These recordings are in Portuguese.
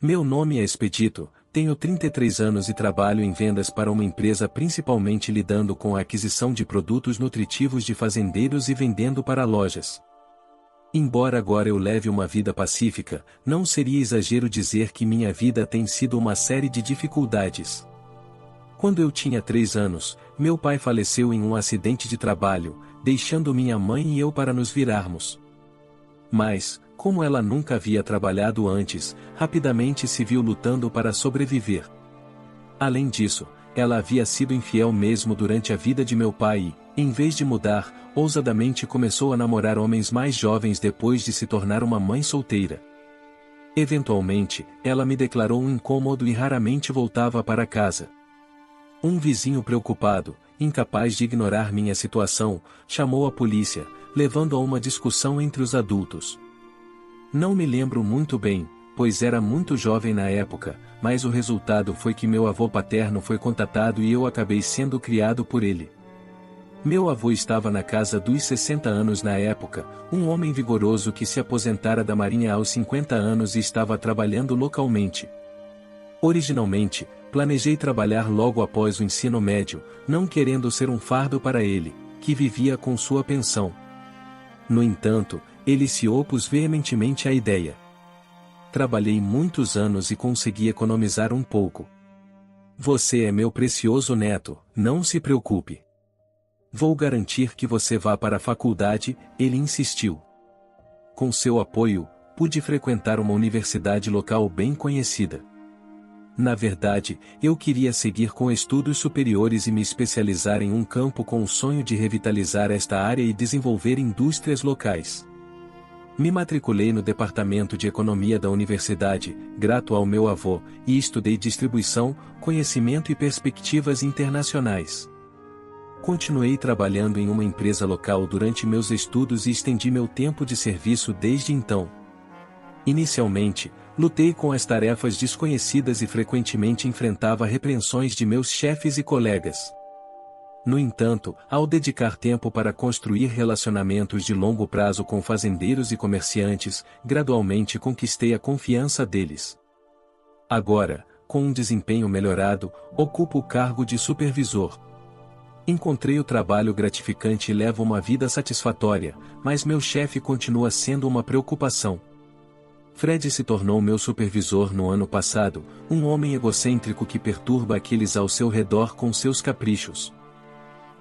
Meu nome é Expedito, tenho 33 anos e trabalho em vendas para uma empresa principalmente lidando com a aquisição de produtos nutritivos de fazendeiros e vendendo para lojas. Embora agora eu leve uma vida pacífica, não seria exagero dizer que minha vida tem sido uma série de dificuldades. Quando eu tinha 3 anos, meu pai faleceu em um acidente de trabalho, deixando minha mãe e eu para nos virarmos. Mas, como ela nunca havia trabalhado antes, rapidamente se viu lutando para sobreviver. Além disso, ela havia sido infiel mesmo durante a vida de meu pai e, em vez de mudar, ousadamente começou a namorar homens mais jovens depois de se tornar uma mãe solteira. Eventualmente, ela me declarou um incômodo e raramente voltava para casa. Um vizinho preocupado, incapaz de ignorar minha situação, chamou a polícia, levando a uma discussão entre os adultos. Não me lembro muito bem, pois era muito jovem na época, mas o resultado foi que meu avô paterno foi contatado e eu acabei sendo criado por ele. Meu avô estava na casa dos 60 anos na época, um homem vigoroso que se aposentara da Marinha aos 50 anos e estava trabalhando localmente. Originalmente, planejei trabalhar logo após o ensino médio, não querendo ser um fardo para ele, que vivia com sua pensão. No entanto, ele se opôs veementemente à ideia. Trabalhei muitos anos e consegui economizar um pouco. Você é meu precioso neto, não se preocupe. Vou garantir que você vá para a faculdade, ele insistiu. Com seu apoio, pude frequentar uma universidade local bem conhecida. Na verdade, eu queria seguir com estudos superiores e me especializar em um campo com o sonho de revitalizar esta área e desenvolver indústrias locais. Me matriculei no departamento de economia da universidade, grato ao meu avô, e estudei distribuição, conhecimento e perspectivas internacionais. Continuei trabalhando em uma empresa local durante meus estudos e estendi meu tempo de serviço desde então. Inicialmente, lutei com as tarefas desconhecidas e frequentemente enfrentava repreensões de meus chefes e colegas. No entanto, ao dedicar tempo para construir relacionamentos de longo prazo com fazendeiros e comerciantes, gradualmente conquistei a confiança deles. Agora, com um desempenho melhorado, ocupo o cargo de supervisor. Encontrei o trabalho gratificante e levo uma vida satisfatória, mas meu chefe continua sendo uma preocupação. Fred se tornou meu supervisor no ano passado, um homem egocêntrico que perturba aqueles ao seu redor com seus caprichos.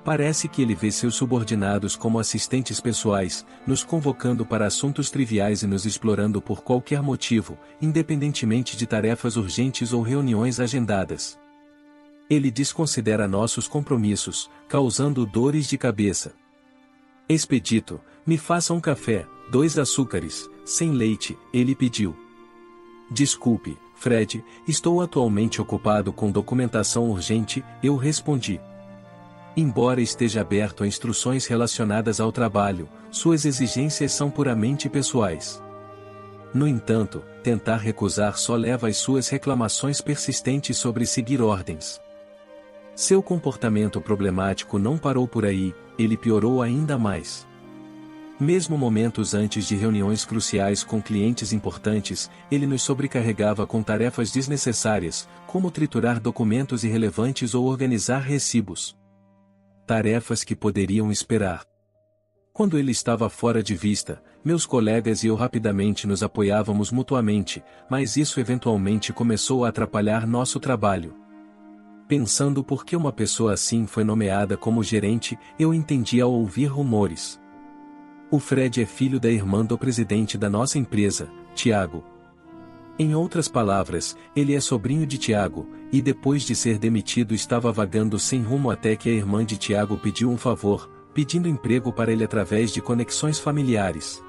Parece que ele vê seus subordinados como assistentes pessoais, nos convocando para assuntos triviais e nos explorando por qualquer motivo, independentemente de tarefas urgentes ou reuniões agendadas. Ele desconsidera nossos compromissos, causando dores de cabeça. Expedito, me faça um café, 2 açúcares, sem leite, ele pediu. Desculpe, Fred, estou atualmente ocupado com documentação urgente, eu respondi. Embora esteja aberto a instruções relacionadas ao trabalho, suas exigências são puramente pessoais. No entanto, tentar recusar só leva às suas reclamações persistentes sobre seguir ordens. Seu comportamento problemático não parou por aí, ele piorou ainda mais. Mesmo momentos antes de reuniões cruciais com clientes importantes, ele nos sobrecarregava com tarefas desnecessárias, como triturar documentos irrelevantes ou organizar recibos. Tarefas que poderiam esperar. Quando ele estava fora de vista, meus colegas e eu rapidamente nos apoiávamos mutuamente, mas isso eventualmente começou a atrapalhar nosso trabalho. Pensando por que uma pessoa assim foi nomeada como gerente, eu entendi ao ouvir rumores. O Fred é filho da irmã do presidente da nossa empresa, Tiago. Em outras palavras, ele é sobrinho de Tiago, e depois de ser demitido estava vagando sem rumo até que a irmã de Tiago pediu um favor, pedindo emprego para ele através de conexões familiares.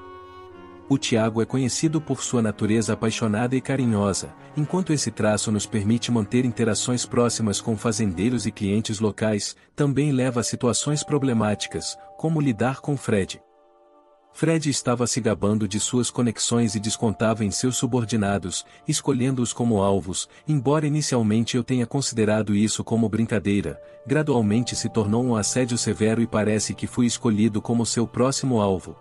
O Tiago é conhecido por sua natureza apaixonada e carinhosa, enquanto esse traço nos permite manter interações próximas com fazendeiros e clientes locais, também leva a situações problemáticas, como lidar com Fred. Fred estava se gabando de suas conexões e descontava em seus subordinados, escolhendo-os como alvos, embora inicialmente eu tenha considerado isso como brincadeira, gradualmente se tornou um assédio severo e parece que fui escolhido como seu próximo alvo.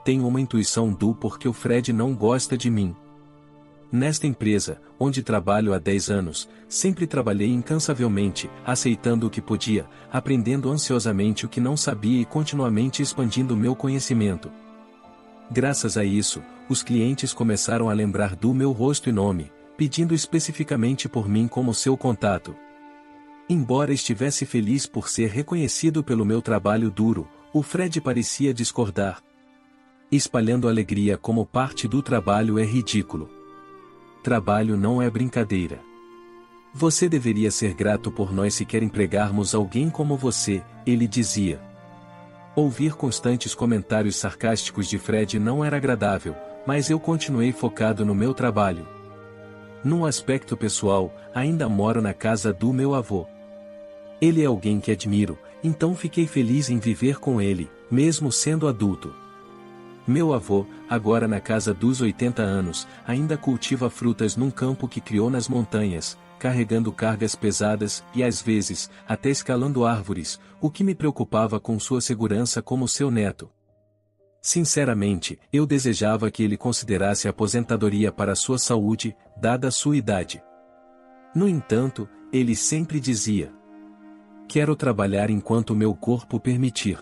Tenho uma intuição do porquê o Fred não gosta de mim. Nesta empresa, onde trabalho há 10 anos, sempre trabalhei incansavelmente, aceitando o que podia, aprendendo ansiosamente o que não sabia e continuamente expandindo meu conhecimento. Graças a isso, os clientes começaram a lembrar do meu rosto e nome, pedindo especificamente por mim como seu contato. Embora estivesse feliz por ser reconhecido pelo meu trabalho duro, o Fred parecia discordar. Espalhando alegria como parte do trabalho é ridículo. Trabalho não é brincadeira. Você deveria ser grato por nós se quer empregarmos alguém como você, ele dizia. Ouvir constantes comentários sarcásticos de Fred não era agradável, mas eu continuei focado no meu trabalho. Num aspecto pessoal, ainda moro na casa do meu avô. Ele é alguém que admiro, então fiquei feliz em viver com ele, mesmo sendo adulto. Meu avô, agora na casa dos 80 anos, ainda cultiva frutas num campo que criou nas montanhas, carregando cargas pesadas e às vezes, até escalando árvores, o que me preocupava com sua segurança como seu neto. Sinceramente, eu desejava que ele considerasse a aposentadoria para sua saúde, dada a sua idade. No entanto, ele sempre dizia: quero trabalhar enquanto meu corpo permitir.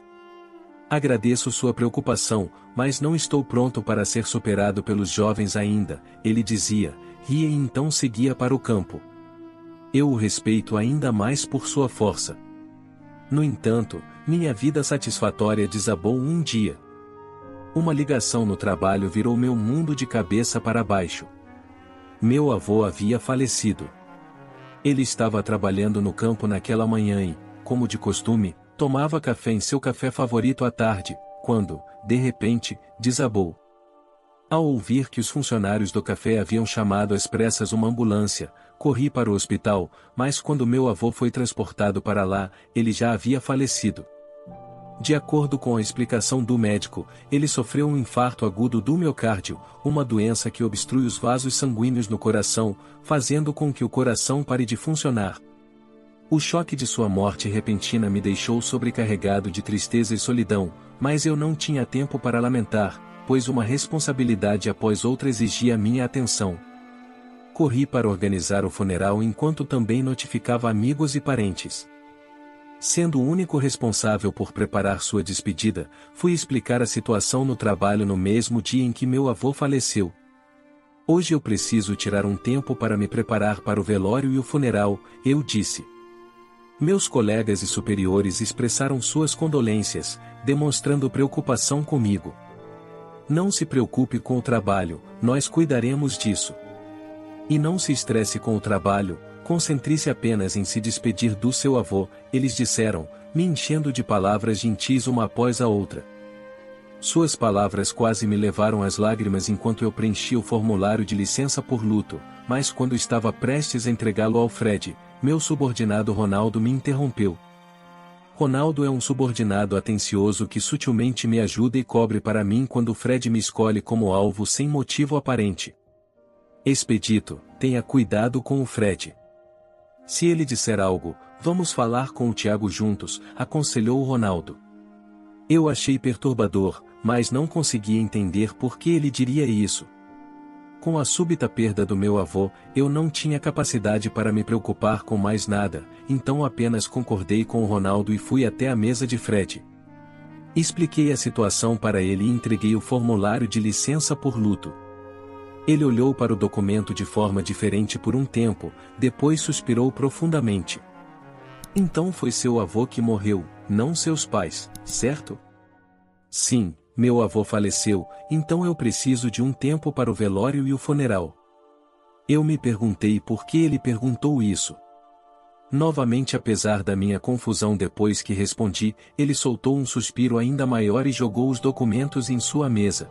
Agradeço sua preocupação, mas não estou pronto para ser superado pelos jovens ainda, ele dizia, ria e então seguia para o campo. Eu o respeito ainda mais por sua força. No entanto, minha vida satisfatória desabou um dia. Uma ligação no trabalho virou meu mundo de cabeça para baixo. Meu avô havia falecido. Ele estava trabalhando no campo naquela manhã e, como de costume, tomava café em seu café favorito à tarde, quando, de repente, desabou. Ao ouvir que os funcionários do café haviam chamado às pressas uma ambulância, corri para o hospital, mas quando meu avô foi transportado para lá, ele já havia falecido. De acordo com a explicação do médico, ele sofreu um infarto agudo do miocárdio, uma doença que obstrui os vasos sanguíneos no coração, fazendo com que o coração pare de funcionar. O choque de sua morte repentina me deixou sobrecarregado de tristeza e solidão, mas eu não tinha tempo para lamentar, pois uma responsabilidade após outra exigia minha atenção. Corri para organizar o funeral enquanto também notificava amigos e parentes. Sendo o único responsável por preparar sua despedida, fui explicar a situação no trabalho no mesmo dia em que meu avô faleceu. Hoje eu preciso tirar um tempo para me preparar para o velório e o funeral, eu disse. Meus colegas e superiores expressaram suas condolências, demonstrando preocupação comigo. Não se preocupe com o trabalho, nós cuidaremos disso. E não se estresse com o trabalho, concentre-se apenas em se despedir do seu avô, eles disseram, me enchendo de palavras gentis uma após a outra. Suas palavras quase me levaram às lágrimas enquanto eu preenchia o formulário de licença por luto, mas quando estava prestes a entregá-lo ao Fred, meu subordinado Ronaldo me interrompeu. Ronaldo é um subordinado atencioso que sutilmente me ajuda e cobre para mim quando Fred me escolhe como alvo sem motivo aparente. Expedito, tenha cuidado com o Fred. Se ele disser algo, vamos falar com o Tiago juntos, aconselhou o Ronaldo. Eu achei perturbador, mas não conseguia entender por que ele diria isso. Com a súbita perda do meu avô, eu não tinha capacidade para me preocupar com mais nada, então apenas concordei com o Ronaldo e fui até a mesa de Fred. Expliquei a situação para ele e entreguei o formulário de licença por luto. Ele olhou para o documento de forma diferente por um tempo, depois suspirou profundamente. Então foi seu avô que morreu, não seus pais, certo? Sim. Meu avô faleceu, então eu preciso de um tempo para o velório e o funeral. Eu me perguntei por que ele perguntou isso. Novamente, apesar da minha confusão depois que respondi, ele soltou um suspiro ainda maior e jogou os documentos em sua mesa.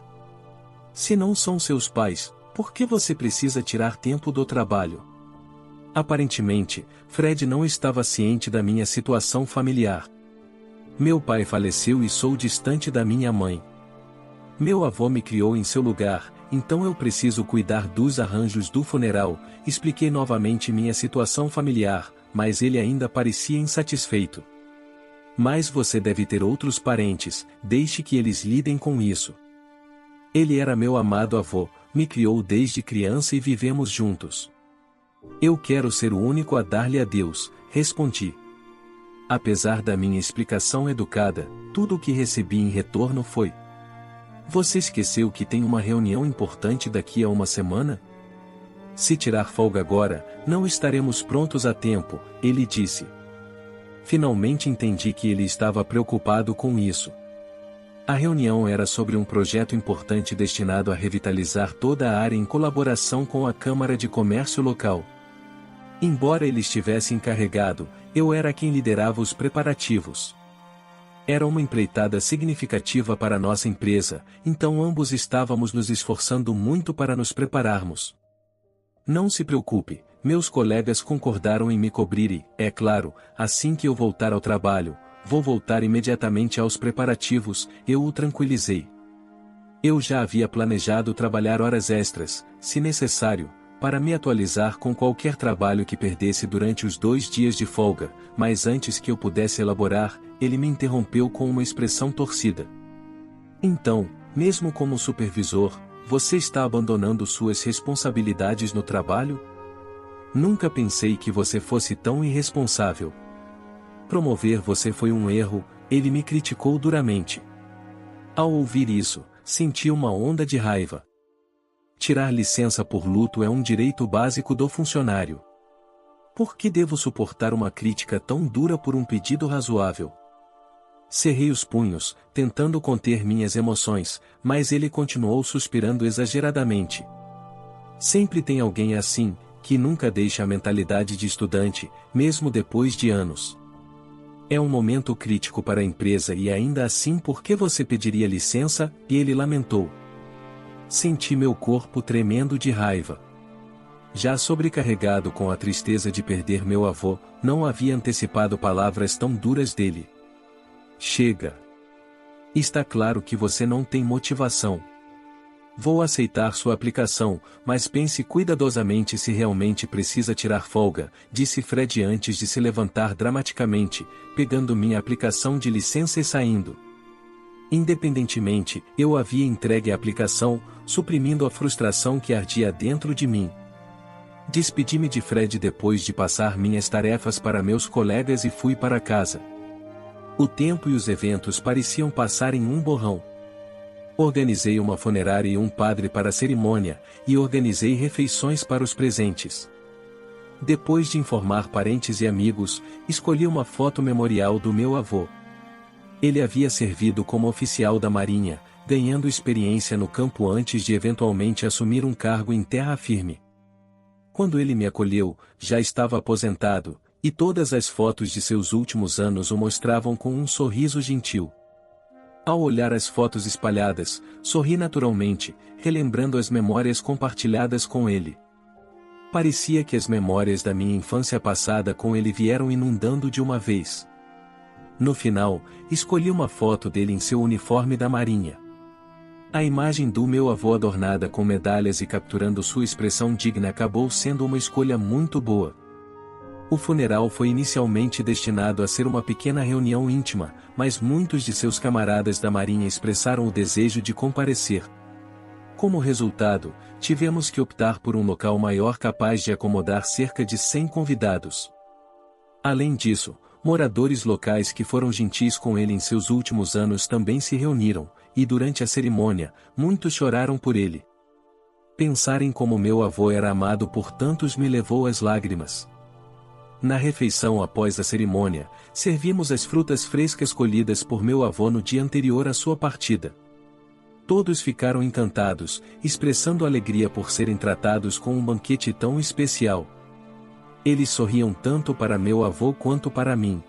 Se não são seus pais, por que você precisa tirar tempo do trabalho? Aparentemente, Fred não estava ciente da minha situação familiar. Meu pai faleceu e sou distante da minha mãe. Meu avô me criou em seu lugar, então eu preciso cuidar dos arranjos do funeral, expliquei novamente minha situação familiar, mas ele ainda parecia insatisfeito. Mas você deve ter outros parentes, deixe que eles lidem com isso. Ele era meu amado avô, me criou desde criança e vivemos juntos. Eu quero ser o único a dar-lhe adeus, respondi. Apesar da minha explicação educada, tudo o que recebi em retorno foi: você esqueceu que tem uma reunião importante daqui a uma semana? Se tirar folga agora, não estaremos prontos a tempo, ele disse. Finalmente entendi que ele estava preocupado com isso. A reunião era sobre um projeto importante destinado a revitalizar toda a área em colaboração com a Câmara de Comércio local. Embora ele estivesse encarregado, eu era quem liderava os preparativos. Era uma empreitada significativa para nossa empresa, então ambos estávamos nos esforçando muito para nos prepararmos. Não se preocupe, meus colegas concordaram em me cobrir e, é claro, assim que eu voltar ao trabalho, vou voltar imediatamente aos preparativos, eu o tranquilizei. Eu já havia planejado trabalhar horas extras, se necessário, para me atualizar com qualquer trabalho que perdesse durante os 2 dias de folga, mas antes que eu pudesse elaborar, ele me interrompeu com uma expressão torcida. Então, mesmo como supervisor, você está abandonando suas responsabilidades no trabalho? Nunca pensei que você fosse tão irresponsável. Promover você foi um erro, ele me criticou duramente. Ao ouvir isso, senti uma onda de raiva. Tirar licença por luto é um direito básico do funcionário. Por que devo suportar uma crítica tão dura por um pedido razoável? Cerrei os punhos, tentando conter minhas emoções, mas ele continuou suspirando exageradamente. Sempre tem alguém assim, que nunca deixa a mentalidade de estudante, mesmo depois de anos. É um momento crítico para a empresa e ainda assim por que você pediria licença? E ele lamentou. Senti meu corpo tremendo de raiva. Já sobrecarregado com a tristeza de perder meu avô, não havia antecipado palavras tão duras dele. Chega. Está claro que você não tem motivação. Vou aceitar sua aplicação, mas pense cuidadosamente se realmente precisa tirar folga, disse Fred antes de se levantar dramaticamente, pegando minha aplicação de licença e saindo. Independentemente, eu havia entregue a aplicação, suprimindo a frustração que ardia dentro de mim. Despedi-me de Fred depois de passar minhas tarefas para meus colegas e fui para casa. O tempo e os eventos pareciam passar em um borrão. Organizei uma funerária e um padre para a cerimônia, e organizei refeições para os presentes. Depois de informar parentes e amigos, escolhi uma foto memorial do meu avô. Ele havia servido como oficial da Marinha, ganhando experiência no campo antes de eventualmente assumir um cargo em terra firme. Quando ele me acolheu, já estava aposentado, e todas as fotos de seus últimos anos o mostravam com um sorriso gentil. Ao olhar as fotos espalhadas, sorri naturalmente, relembrando as memórias compartilhadas com ele. Parecia que as memórias da minha infância passada com ele vieram inundando de uma vez. No final, escolhi uma foto dele em seu uniforme da Marinha. A imagem do meu avô adornada com medalhas e capturando sua expressão digna acabou sendo uma escolha muito boa. O funeral foi inicialmente destinado a ser uma pequena reunião íntima, mas muitos de seus camaradas da Marinha expressaram o desejo de comparecer. Como resultado, tivemos que optar por um local maior capaz de acomodar cerca de 100 convidados. Além disso, moradores locais que foram gentis com ele em seus últimos anos também se reuniram, e durante a cerimônia, muitos choraram por ele. Pensar em como meu avô era amado por tantos me levou às lágrimas. Na refeição após a cerimônia, servimos as frutas frescas colhidas por meu avô no dia anterior à sua partida. Todos ficaram encantados, expressando alegria por serem tratados com um banquete tão especial. Eles sorriam tanto para meu avô quanto para mim.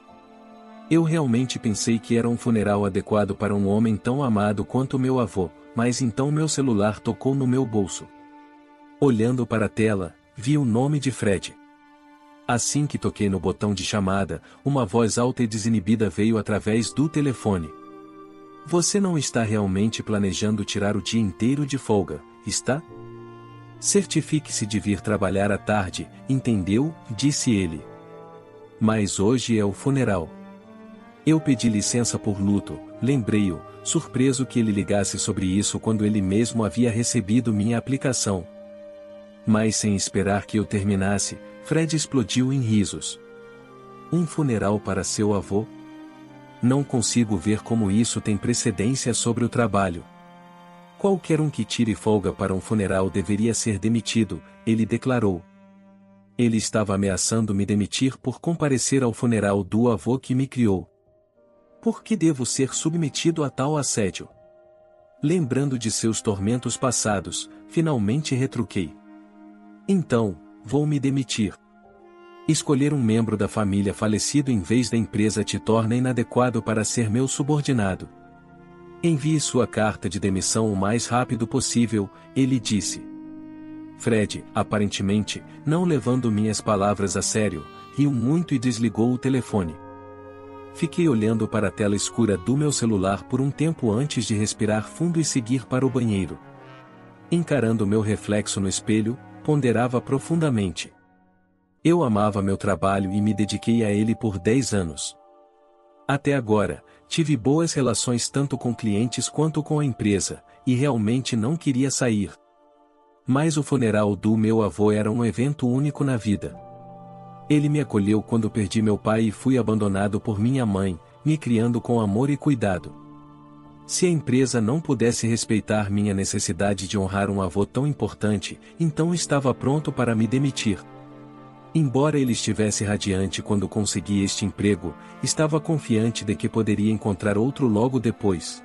Eu realmente pensei que era um funeral adequado para um homem tão amado quanto meu avô, mas então meu celular tocou no meu bolso. Olhando para a tela, vi o nome de Fred. Assim que toquei no botão de chamada, uma voz alta e desinibida veio através do telefone. Você não está realmente planejando tirar o dia inteiro de folga, está? Certifique-se de vir trabalhar à tarde, entendeu? Disse ele. Mas hoje é o funeral. Eu pedi licença por luto, Lembrei-o, surpreso que ele ligasse sobre isso quando ele mesmo havia recebido minha aplicação. Mas sem esperar que eu terminasse, Fred explodiu em risos. Um funeral para seu avô? Não consigo ver como isso tem precedência sobre o trabalho. Qualquer um que tire folga para um funeral deveria ser demitido, ele declarou. Ele estava ameaçando me demitir por comparecer ao funeral do avô que me criou. Por que devo ser submetido a tal assédio? Lembrando de seus tormentos passados, finalmente retruquei. Então, vou me demitir. Escolher um membro da família falecido em vez da empresa te torna inadequado para ser meu subordinado. Envie sua carta de demissão o mais rápido possível, ele disse. Fred, aparentemente, não levando minhas palavras a sério, riu muito e desligou o telefone. Fiquei olhando para a tela escura do meu celular por um tempo antes de respirar fundo e seguir para o banheiro. Encarando meu reflexo no espelho, ponderava profundamente. Eu amava meu trabalho e me dediquei a ele por 10 anos. Até agora, tive boas relações tanto com clientes quanto com a empresa, e realmente não queria sair. Mas o funeral do meu avô era um evento único na vida. Ele me acolheu quando perdi meu pai e fui abandonado por minha mãe, me criando com amor e cuidado. Se a empresa não pudesse respeitar minha necessidade de honrar um avô tão importante, então estava pronto para me demitir. Embora ele estivesse radiante quando consegui este emprego, estava confiante de que poderia encontrar outro logo depois.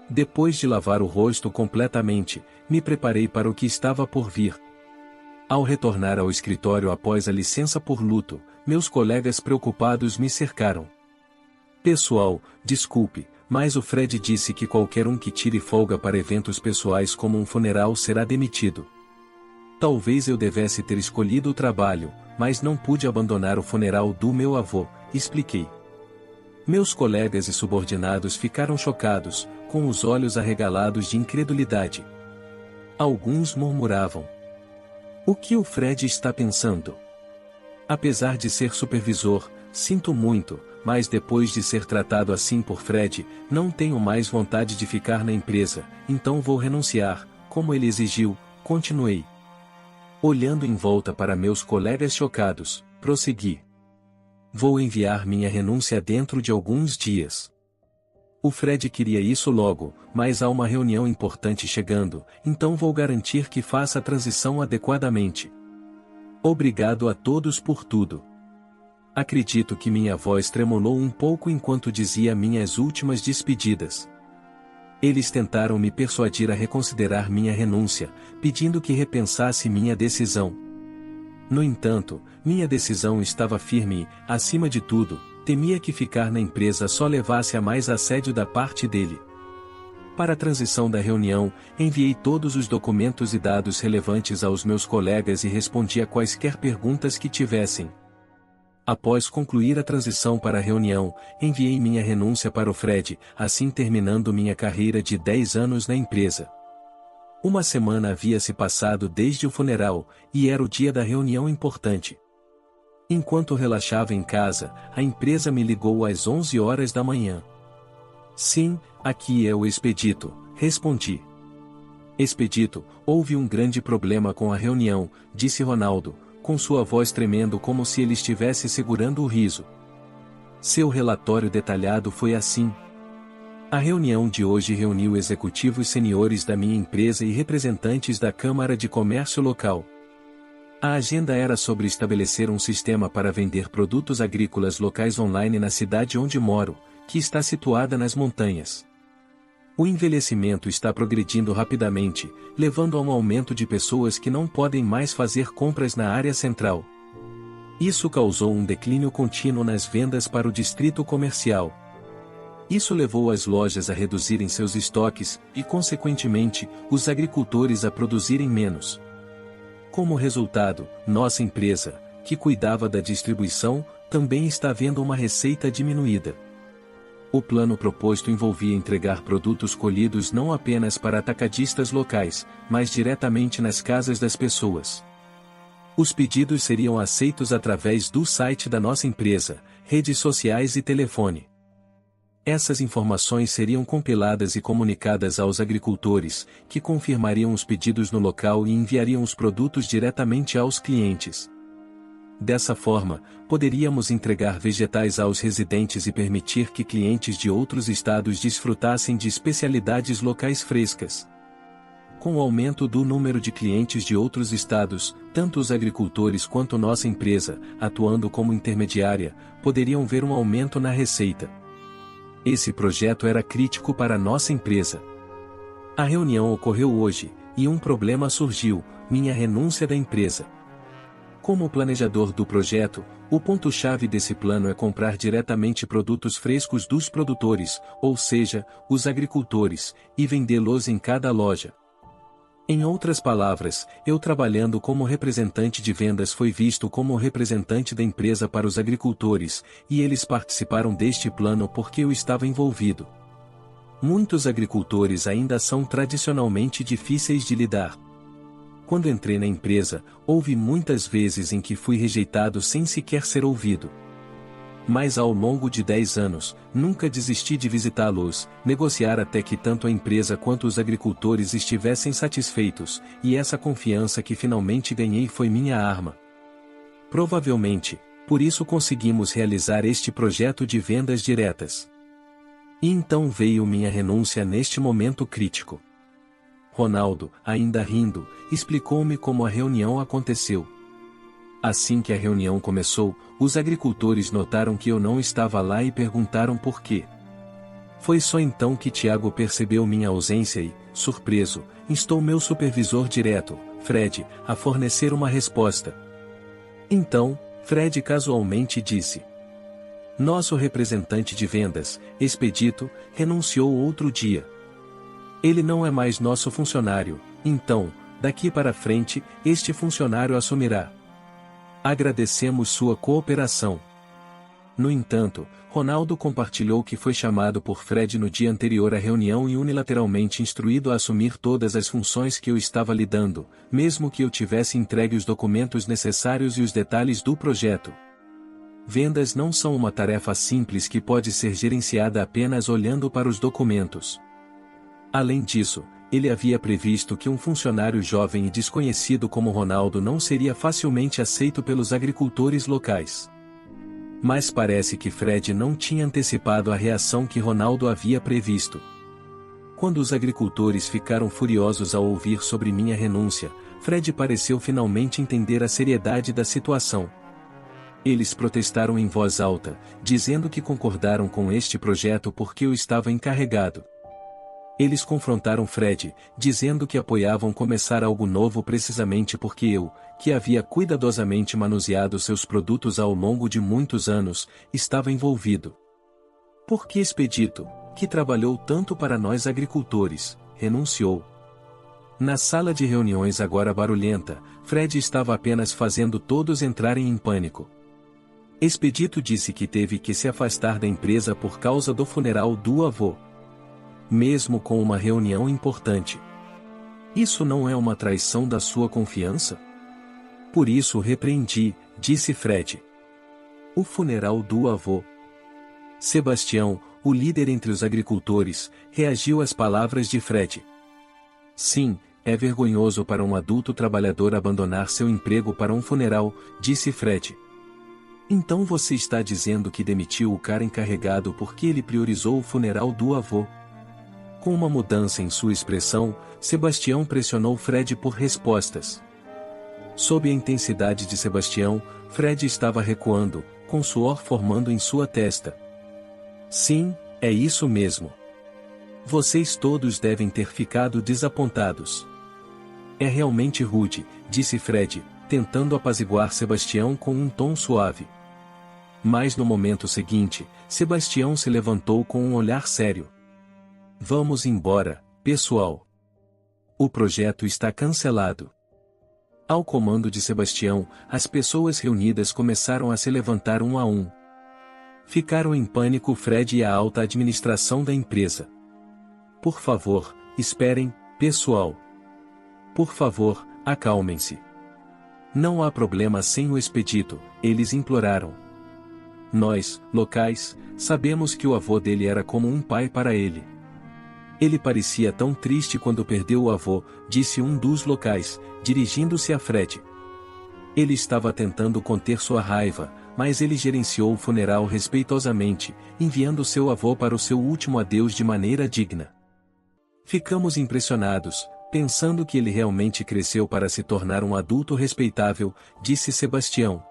Depois de lavar o rosto completamente, me preparei para o que estava por vir. Ao retornar ao escritório após a licença por luto, meus colegas preocupados me cercaram. Pessoal, desculpe, mas o Fred disse que qualquer um que tire folga para eventos pessoais como um funeral será demitido. Talvez eu devesse ter escolhido o trabalho, mas não pude abandonar o funeral do meu avô, expliquei. Meus colegas e subordinados ficaram chocados, com os olhos arregalados de incredulidade. Alguns murmuravam. O que o Fred está pensando? Apesar de ser supervisor, sinto muito, mas depois de ser tratado assim por Fred, não tenho mais vontade de ficar na empresa, então vou renunciar, como ele exigiu, continuei. Olhando em volta para meus colegas chocados, prossegui. Vou enviar minha renúncia dentro de alguns dias. O Fred queria isso logo, mas há uma reunião importante chegando, então vou garantir que faça a transição adequadamente. Obrigado a todos por tudo. Acredito que minha voz tremulou um pouco enquanto dizia minhas últimas despedidas. Eles tentaram me persuadir a reconsiderar minha renúncia, pedindo que repensasse minha decisão. No entanto, minha decisão estava firme e, acima de tudo, temia que ficar na empresa só levasse a mais assédio da parte dele. Para a transição da reunião, enviei todos os documentos e dados relevantes aos meus colegas e respondi a quaisquer perguntas que tivessem. Após concluir a transição para a reunião, enviei minha renúncia para o Fred, assim terminando minha carreira de 10 anos na empresa. Uma semana havia se passado desde o funeral, e era o dia da reunião importante. Enquanto relaxava em casa, a empresa me ligou às 11 horas da manhã. Sim, aqui é o Expedito, respondi. Expedito, houve um grande problema com a reunião, disse Ronaldo, com sua voz tremendo como se ele estivesse segurando o riso. Seu relatório detalhado foi assim. A reunião de hoje reuniu executivos seniores da minha empresa e representantes da Câmara de Comércio local. A agenda era sobre estabelecer um sistema para vender produtos agrícolas locais online na cidade onde moro, que está situada nas montanhas. O envelhecimento está progredindo rapidamente, levando a um aumento de pessoas que não podem mais fazer compras na área central. Isso causou um declínio contínuo nas vendas para o distrito comercial. Isso levou as lojas a reduzirem seus estoques e, consequentemente, os agricultores a produzirem menos. Como resultado, nossa empresa, que cuidava da distribuição, também está vendo uma receita diminuída. O plano proposto envolvia entregar produtos colhidos não apenas para atacadistas locais, mas diretamente nas casas das pessoas. Os pedidos seriam aceitos através do site da nossa empresa, redes sociais e telefone. Essas informações seriam compiladas e comunicadas aos agricultores, que confirmariam os pedidos no local e enviariam os produtos diretamente aos clientes. Dessa forma, poderíamos entregar vegetais aos residentes e permitir que clientes de outros estados desfrutassem de especialidades locais frescas. Com o aumento do número de clientes de outros estados, tanto os agricultores quanto nossa empresa, atuando como intermediária, poderiam ver um aumento na receita. Esse projeto era crítico para nossa empresa. A reunião ocorreu hoje, e um problema surgiu: minha renúncia da empresa. Como planejador do projeto, o ponto-chave desse plano é comprar diretamente produtos frescos dos produtores, ou seja, os agricultores, e vendê-los em cada loja. Em outras palavras, eu trabalhando como representante de vendas fui visto como o representante da empresa para os agricultores, e eles participaram deste plano porque eu estava envolvido. Muitos agricultores ainda são tradicionalmente difíceis de lidar. Quando entrei na empresa, houve muitas vezes em que fui rejeitado sem sequer ser ouvido. Mas ao longo de 10 anos, nunca desisti de visitá-los, negociar até que tanto a empresa quanto os agricultores estivessem satisfeitos, e essa confiança que finalmente ganhei foi minha arma. Provavelmente, por isso conseguimos realizar este projeto de vendas diretas. E então veio minha renúncia neste momento crítico. Ronaldo, ainda rindo, explicou-me como a reunião aconteceu. Assim que a reunião começou, os agricultores notaram que eu não estava lá e perguntaram por quê. Foi só então que Tiago percebeu minha ausência e, surpreso, instou meu supervisor direto, Fred, a fornecer uma resposta. Então, Fred casualmente disse: nosso representante de vendas, Expedito, renunciou outro dia. Ele não é mais nosso funcionário, então, daqui para frente, este funcionário assumirá. Agradecemos sua cooperação. No entanto, Ronaldo compartilhou que foi chamado por Fred no dia anterior à reunião e unilateralmente instruído a assumir todas as funções que eu estava lidando, mesmo que eu tivesse entregue os documentos necessários e os detalhes do projeto. Vendas não são uma tarefa simples que pode ser gerenciada apenas olhando para os documentos. Além disso, ele havia previsto que um funcionário jovem e desconhecido como Ronaldo não seria facilmente aceito pelos agricultores locais. Mas parece que Fred não tinha antecipado a reação que Ronaldo havia previsto. Quando os agricultores ficaram furiosos ao ouvir sobre minha renúncia, Fred pareceu finalmente entender a seriedade da situação. Eles protestaram em voz alta, dizendo que concordaram com este projeto porque eu estava encarregado. Eles confrontaram Fred, dizendo que apoiavam começar algo novo precisamente porque eu, que havia cuidadosamente manuseado seus produtos ao longo de muitos anos, estava envolvido. Porque Expedito, que trabalhou tanto para nós agricultores, renunciou. Na sala de reuniões agora barulhenta, Fred estava apenas fazendo todos entrarem em pânico. Expedito disse que teve que se afastar da empresa por causa do funeral do avô. Mesmo com uma reunião importante. Isso não é uma traição da sua confiança? Por isso o repreendi, disse Fred. O funeral do avô. Sebastião, o líder entre os agricultores, reagiu às palavras de Fred. Sim, é vergonhoso para um adulto trabalhador abandonar seu emprego para um funeral, disse Fred. Então você está dizendo que demitiu o cara encarregado porque ele priorizou o funeral do avô? Com uma mudança em sua expressão, Sebastião pressionou Fred por respostas. Sob a intensidade de Sebastião, Fred estava recuando, com suor formando em sua testa. Sim, é isso mesmo. Vocês todos devem ter ficado desapontados. É realmente rude, disse Fred, tentando apaziguar Sebastião com um tom suave. Mas no momento seguinte, Sebastião se levantou com um olhar sério. Vamos embora, pessoal. O projeto está cancelado. Ao comando de Sebastião, as pessoas reunidas começaram a se levantar um a um. Ficaram em pânico Fred e a alta administração da empresa. Por favor, esperem, pessoal. Por favor, acalmem-se. Não há problema sem o Expedito, eles imploraram. Nós, locais, sabemos que o avô dele era como um pai para ele. Ele parecia tão triste quando perdeu o avô, disse um dos locais, dirigindo-se a Fred. Ele estava tentando conter sua raiva, mas ele gerenciou o funeral respeitosamente, enviando seu avô para o seu último adeus de maneira digna. Ficamos impressionados, pensando que ele realmente cresceu para se tornar um adulto respeitável, disse Sebastião.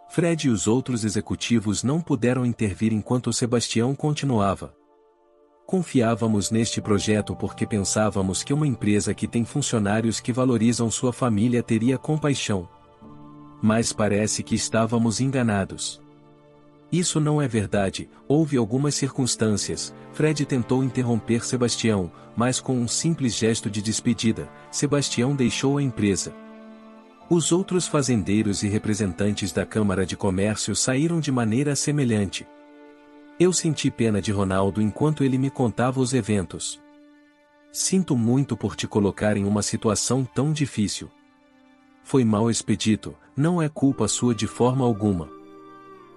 Fred e os outros executivos não puderam intervir enquanto Sebastião continuava. Confiávamos neste projeto porque pensávamos que uma empresa que tem funcionários que valorizam sua família teria compaixão. Mas parece que estávamos enganados. Isso não é verdade, houve algumas circunstâncias. Fred tentou interromper Sebastião, mas com um simples gesto de despedida, Sebastião deixou a empresa. Os outros fazendeiros e representantes da Câmara de Comércio saíram de maneira semelhante. Eu senti pena de Ronaldo enquanto ele me contava os eventos. Sinto muito por te colocar em uma situação tão difícil. Foi mal expedito, não é culpa sua de forma alguma.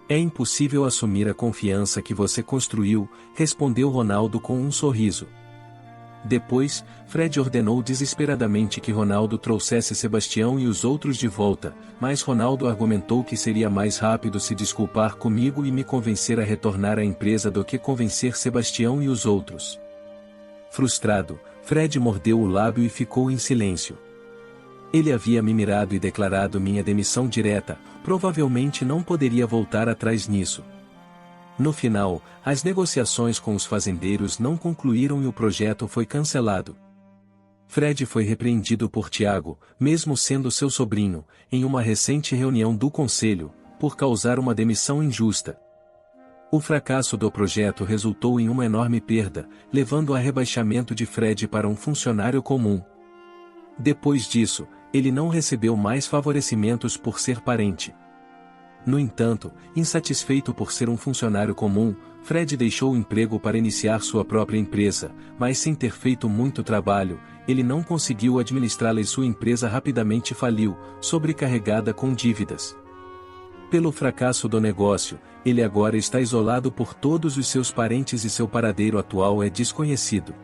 É impossível assumir a confiança que você construiu, respondeu Ronaldo com um sorriso. Depois, Fred ordenou desesperadamente que Ronaldo trouxesse Sebastião e os outros de volta, mas Ronaldo argumentou que seria mais rápido se desculpar comigo e me convencer a retornar à empresa do que convencer Sebastião e os outros. Frustrado, Fred mordeu o lábio e ficou em silêncio. Ele havia me mirado e declarado minha demissão direta, provavelmente não poderia voltar atrás nisso. No final, as negociações com os fazendeiros não concluíram e o projeto foi cancelado. Fred foi repreendido por Tiago, mesmo sendo seu sobrinho, em uma recente reunião do conselho, por causar uma demissão injusta. O fracasso do projeto resultou em uma enorme perda, levando ao rebaixamento de Fred para um funcionário comum. Depois disso, ele não recebeu mais favorecimentos por ser parente. No entanto, insatisfeito por ser um funcionário comum, Fred deixou o emprego para iniciar sua própria empresa, mas sem ter feito muito trabalho, ele não conseguiu administrá-la e sua empresa rapidamente faliu, sobrecarregada com dívidas. Pelo fracasso do negócio, ele agora está isolado por todos os seus parentes e seu paradeiro atual é desconhecido.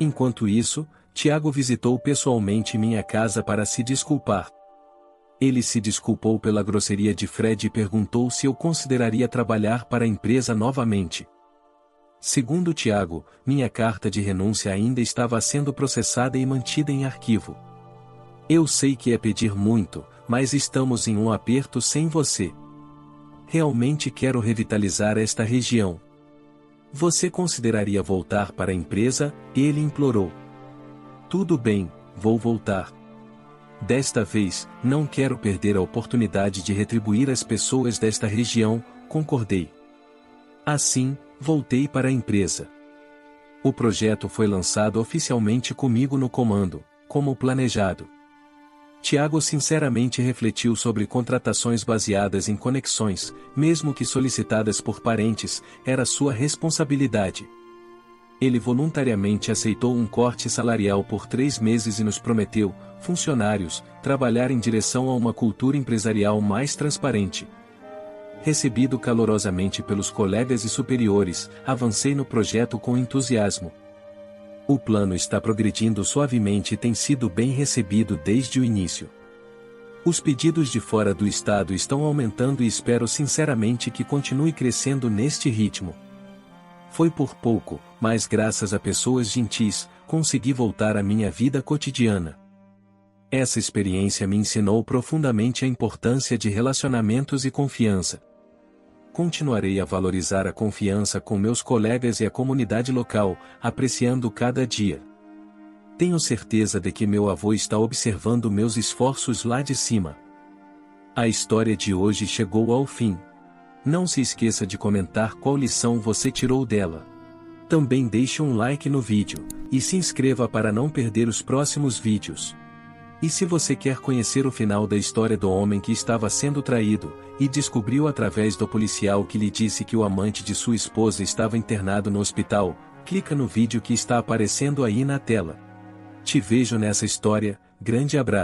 Enquanto isso, Tiago visitou pessoalmente minha casa para se desculpar. Ele se desculpou pela grosseria de Fred e perguntou se eu consideraria trabalhar para a empresa novamente. Segundo Tiago, minha carta de renúncia ainda estava sendo processada e mantida em arquivo. Eu sei que é pedir muito, mas estamos em um aperto sem você. Realmente quero revitalizar esta região. Você consideraria voltar para a empresa? Ele implorou. Tudo bem, vou voltar. Desta vez, não quero perder a oportunidade de retribuir as pessoas desta região, concordei. Assim, voltei para a empresa. O projeto foi lançado oficialmente comigo no comando, como planejado. Tiago sinceramente refletiu sobre contratações baseadas em conexões, mesmo que solicitadas por parentes, era sua responsabilidade. Ele voluntariamente aceitou um corte salarial por 3 meses e nos prometeu, funcionários, trabalhar em direção a uma cultura empresarial mais transparente. Recebido calorosamente pelos colegas e superiores, avancei no projeto com entusiasmo. O plano está progredindo suavemente e tem sido bem recebido desde o início. Os pedidos de fora do estado estão aumentando e espero sinceramente que continue crescendo neste ritmo. Foi por pouco, mas graças a pessoas gentis, consegui voltar à minha vida cotidiana. Essa experiência me ensinou profundamente a importância de relacionamentos e confiança. Continuarei a valorizar a confiança com meus colegas e a comunidade local, apreciando cada dia. Tenho certeza de que meu avô está observando meus esforços lá de cima. A história de hoje chegou ao fim. Não se esqueça de comentar qual lição você tirou dela. Também deixe um like no vídeo, e se inscreva para não perder os próximos vídeos. E se você quer conhecer o final da história do homem que estava sendo traído, e descobriu através do policial que lhe disse que o amante de sua esposa estava internado no hospital, clica no vídeo que está aparecendo aí na tela. Te vejo nessa história, grande abraço.